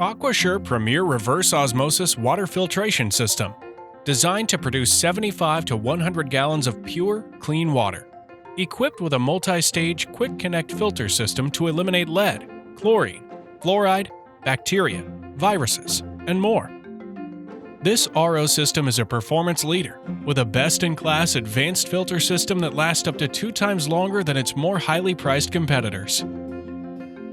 Aquasure Premier Reverse Osmosis water filtration system, designed to produce 75 to 100 gallons of pure, clean water. Equipped with a multi-stage quick connect filter system to eliminate lead, chlorine, fluoride, bacteria, viruses, and more. This RO system is a performance leader with a best-in-class advanced filter system that lasts up to 2 times longer than its more highly priced competitors.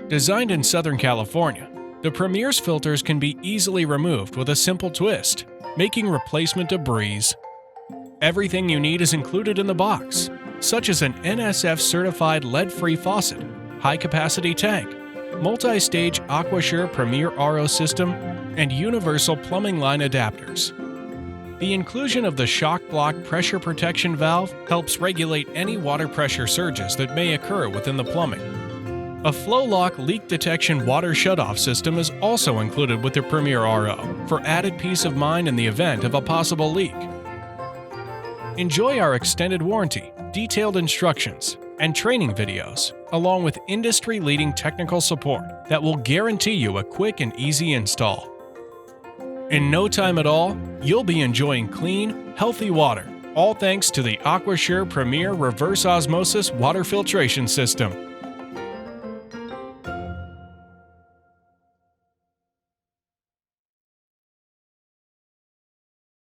Designed in Southern California, the Premier's filters can be easily removed with a simple twist, making replacement a breeze. Everything you need is included in the box, such as an NSF-certified lead-free faucet, high-capacity tank, multi-stage Aquasure Premier RO system, and universal plumbing line adapters. The inclusion of the ShokBlok pressure protection valve helps regulate any water pressure surges that may occur within the plumbing. A Flowlok leak detection water shutoff system is also included with the Premier RO for added peace of mind in the event of a possible leak. Enjoy our extended warranty, detailed instructions, and training videos, along with industry-leading technical support that will guarantee you a quick and easy install. In no time at all, you'll be enjoying clean, healthy water, all thanks to the Aquasure Premier Reverse Osmosis water filtration system.